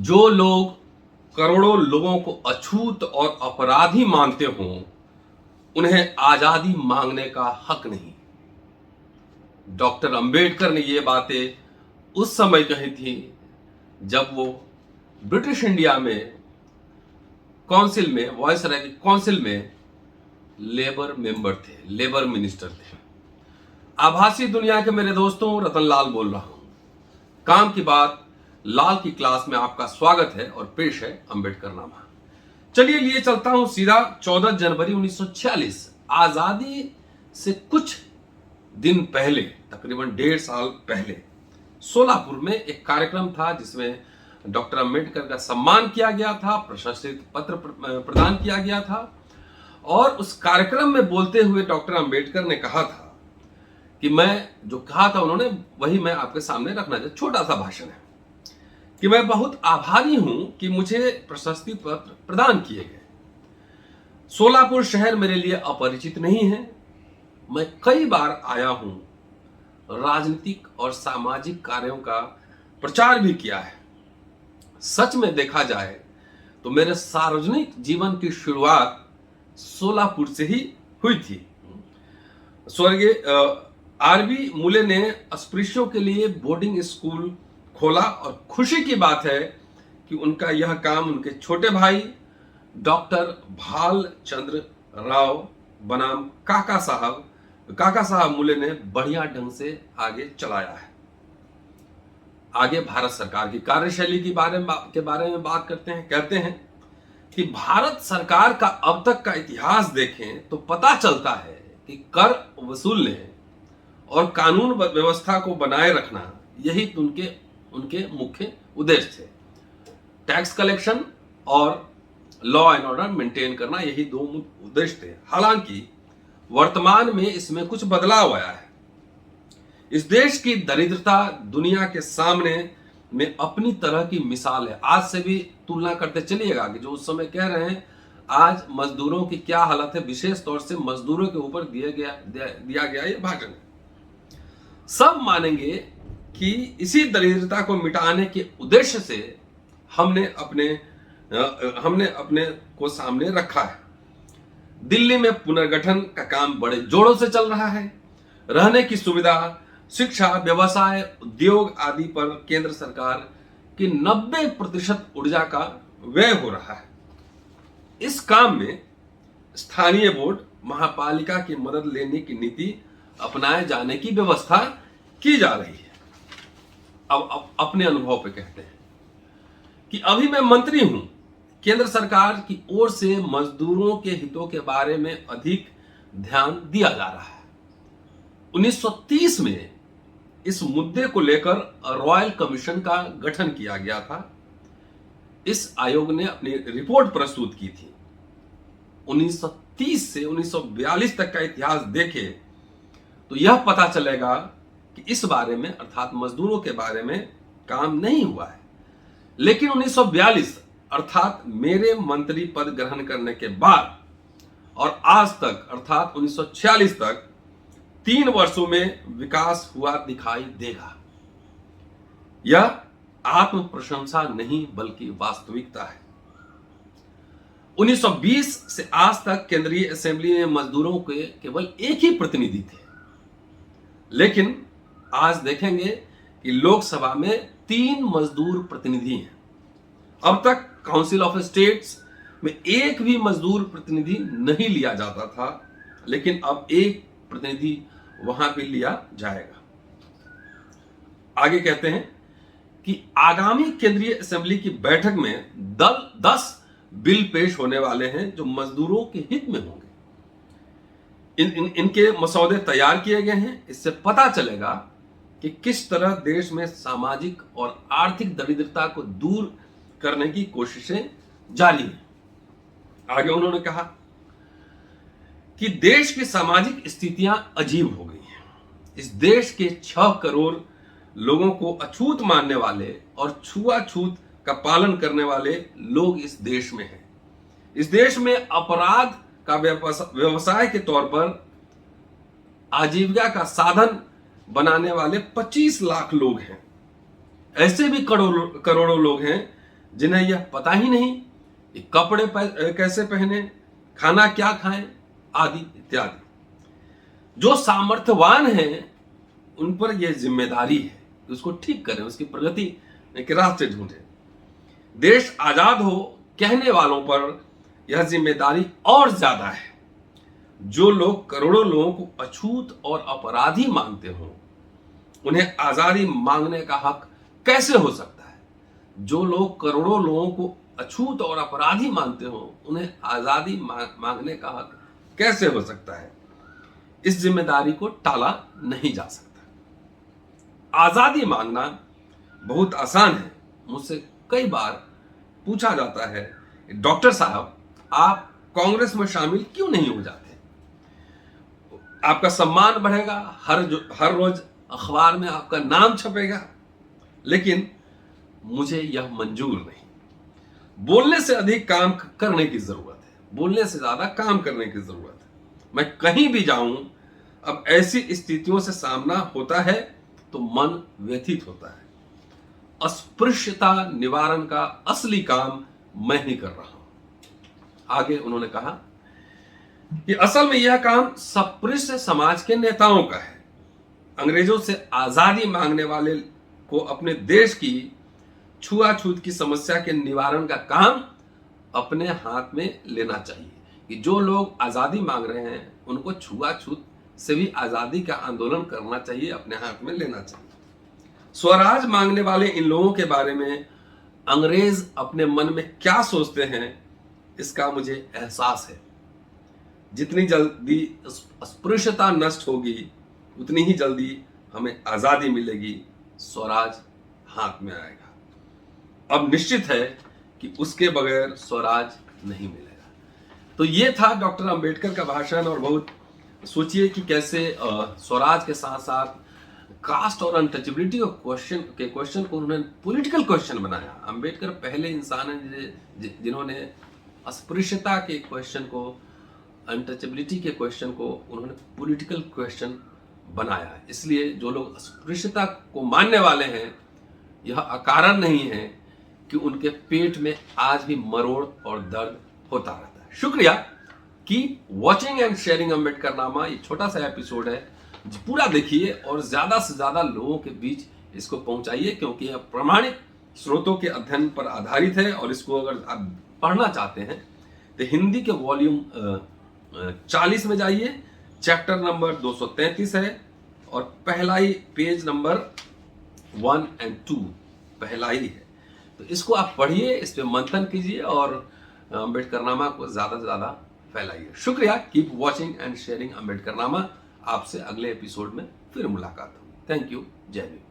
जो लोग करोड़ों लोगों को अछूत और अपराधी मानते हों, उन्हें आजादी मांगने का हक नहीं। डॉक्टर अंबेडकर ने ये बातें उस समय कही थी जब वो ब्रिटिश इंडिया में काउंसिल में, वॉयसराय की काउंसिल में लेबर मेंबर थे, लेबर मिनिस्टर थे। आभासी दुनिया के मेरे दोस्तों, रतन लाल बोल रहा हूं। काम की बात लाल की क्लास में आपका स्वागत है और पेश है अंबेडकर नामा। चलिए लिए चलता हूं सीधा 14 जनवरी 1946, आजादी से कुछ दिन पहले, तकरीबन 1.5 साल पहले सोलापुर में एक कार्यक्रम था जिसमें डॉक्टर अंबेडकर का सम्मान किया गया था, प्रशस्ति पत्र प्रदान किया गया था। और उस कार्यक्रम में बोलते हुए डॉक्टर अंबेडकर ने कहा था कि मैं जो कहा था उन्होंने, वही मैं आपके सामने रखना चाहता। छोटा सा भाषण है कि मैं बहुत आभारी हूं कि मुझे प्रशस्ति पत्र प्रदान किए गए। सोलापुर शहर मेरे लिए अपरिचित नहीं है। मैं कई बार आया हूं, राजनीतिक और सामाजिक कार्यों का प्रचार भी किया है। सच में देखा जाए तो मेरे सार्वजनिक जीवन की शुरुआत सोलापुर से ही हुई थी। स्वर्गीय आरबी मूले ने अस्पृश्यों के लिए बोर्डिंग स्कूल खोला और खुशी की बात है कि उनका यह काम उनके छोटे भाई डॉक्टर भाल चंद्र राव बनाम काका साहब मूले ने बढ़िया ढंग से आगे चलाया है। आगे भारत सरकार की कार्यशैली के बारे में बात करते हैं। कहते हैं कि भारत सरकार का अब तक का इतिहास देखें तो पता चलता है कि कर वसूलने और कानून व्यवस्था को बनाए रखना, यही उनके मुख्य उद्देश्य थे। टैक्स कलेक्शन और लॉ एंड ऑर्डर मेंटेन करना, यही दो मुख्य उद्देश्य थे। हालांकि वर्तमान में इसमें कुछ बदलाव आया है। इस देश की दरिद्रता दुनिया के सामने में अपनी तरह की मिसाल है। आज से भी तुलना करते चलिएगा कि जो उस समय कह रहे हैं आज मजदूरों की क्या हालत है, विशेष तौर से मजदूरों के ऊपर दिया गया ये भाषण। सब मानेंगे कि इसी दरिद्रता को मिटाने के उद्देश्य से हमने अपने को सामने रखा है। दिल्ली में पुनर्गठन का काम बड़े जोरों से चल रहा है। रहने की सुविधा, शिक्षा, व्यवसाय, उद्योग आदि पर केंद्र सरकार की 90% ऊर्जा का व्यय हो रहा है। इस काम में स्थानीय बोर्ड, महापालिका की मदद लेने की नीति अपनाए जाने की व्यवस्था की जा रही है। अब अपने अनुभव पे कहते हैं कि अभी मैं मंत्री हूं। केंद्र सरकार की ओर से मजदूरों के हितों के बारे में अधिक ध्यान दिया जा रहा है। 1930 में इस मुद्दे को लेकर रॉयल कमीशन का गठन किया गया था। इस आयोग ने अपनी रिपोर्ट प्रस्तुत की थी। 1930 से 1942 तक का इतिहास देखे तो यह पता चलेगा कि इस बारे में, अर्थात मजदूरों के बारे में काम नहीं हुआ है। लेकिन 1942 अर्थात मेरे मंत्री पद ग्रहण करने के बाद और आज तक अर्थात 1946 तक 3 वर्षों में विकास हुआ दिखाई देगा। यह आत्म प्रशंसा नहीं बल्कि वास्तविकता है। 1920 से आज तक केंद्रीय असेंबली में मजदूरों के केवल एक ही प्रतिनिधि थे, लेकिन आज देखेंगे कि लोकसभा में 3 मजदूर प्रतिनिधि हैं। अब तक काउंसिल ऑफ स्टेट्स में एक भी मजदूर प्रतिनिधि नहीं लिया जाता था, लेकिन अब एक प्रतिनिधि वहां भी लिया जाएगा। आगे कहते हैं कि आगामी केंद्रीय असेंबली की बैठक में 10 बिल पेश होने वाले हैं जो मजदूरों के हित में होंगे। इनके मसौदे तैयार किए गए हैं। इससे पता चलेगा कि किस तरह देश में सामाजिक और आर्थिक दरिद्रता को दूर करने की कोशिशें जारी हैं। आगे उन्होंने कहा कि देश की सामाजिक स्थितियां अजीब हो गई हैं। इस देश के 6 करोड़ लोगों को अछूत मानने वाले और छुआछूत का पालन करने वाले लोग इस देश में हैं। इस देश में अपराध का व्यवसाय के तौर पर आजीविका का साधन बनाने वाले 25 लाख लोग हैं। ऐसे भी करोड़ों लोग हैं जिन्हें यह पता ही नहीं कि कपड़े कैसे पहने, खाना क्या खाएं, आदि इत्यादि। जो सामर्थ्यवान हैं उन पर यह जिम्मेदारी है कि उसको ठीक करें, उसकी प्रगति के रास्ते ढूंढें। देश आजाद हो कहने वालों पर यह जिम्मेदारी और ज्यादा है। जो लोग करोड़ों लोगों को अछूत और अपराधी मानते हो, उन्हें आजादी मांगने का हक कैसे हो सकता है? जो लोग करोड़ों लोगों को अछूत और अपराधी मानते हो, उन्हें आजादी मांगने का हक कैसे हो सकता है? इस जिम्मेदारी को टाला नहीं जा सकता। आजादी मांगना बहुत आसान है। मुझसे कई बार पूछा जाता है, डॉक्टर साहब आप कांग्रेस में शामिल क्यों नहीं हो जाते? आपका सम्मान बढ़ेगा, हर रोज अखबार में आपका नाम छपेगा। लेकिन मुझे यह मंजूर नहीं। बोलने से अधिक काम करने की जरूरत है, बोलने से ज्यादा काम करने की जरूरत है। मैं कहीं भी जाऊं, अब ऐसी स्थितियों से सामना होता है तो मन व्यथित होता है। अस्पृश्यता निवारण का असली काम मैं ही कर रहा हूं। आगे उन्होंने कहा कि असल में यह काम अस्पृश्य समाज के नेताओं का है। अंग्रेजों से आजादी मांगने वाले को अपने देश की छुआछूत की समस्या के निवारण का काम अपने हाथ में लेना चाहिए। कि जो लोग आजादी मांग रहे हैं उनको छुआछूत से भी आजादी का आंदोलन करना चाहिए, अपने हाथ में लेना चाहिए। स्वराज मांगने वाले इन लोगों के बारे में अंग्रेज अपने मन में क्या सोचते हैं, इसका मुझे एहसास है। जितनी जल्दी अस्पृश्यता नष्ट होगी, उतनी ही जल्दी हमें आजादी मिलेगी, स्वराज हाथ में आएगा। अब निश्चित है कि उसके बगैर स्वराज नहीं मिलेगा। तो ये था डॉक्टर अंबेडकर का भाषण। और बहुत सोचिए कि कैसे स्वराज के साथ साथ कास्ट और अनटचेबिलिटी के क्वेश्चन को उन्होंने पॉलिटिकल क्वेश्चन बनाया। अंबेडकर पहले इंसान हैं जिन्होंने अस्पृश्यता के क्वेश्चन को, अनटचेबिलिटी के क्वेश्चन को उन्होंने पॉलिटिकल क्वेश्चन बनाया। इसलिए जो लोग अस्पृश्यता को मानने वाले हैं, यह अकारण नहीं है कि उनके पेट में आज भी मरोड़ और दर्द होता रहता है। शुक्रिया। Keep watching and sharing Ambedkarnama. ये छोटा सा एपिसोड है, पूरा देखिए और ज्यादा से ज्यादा लोगों के बीच इसको पहुंचाइए, क्योंकि यह प्रमाणित स्रोतों के अध्ययन पर आधारित है। और इसको अगर आप पढ़ना चाहते हैं तो हिंदी के वॉल्यूम 40 में जाइए, चैप्टर नंबर 233 है और पहला ही पेज नंबर 1 और 2 पहला ही है। तो इसको आप पढ़िए, इस पे मंथन कीजिए और अम्बेडकरनामा को ज्यादा से ज्यादा फैलाइए। शुक्रिया। Keep watching and sharing Ambedkarnama. आपसे अगले एपिसोड में फिर मुलाकात होगी। Thank you. जय भीम।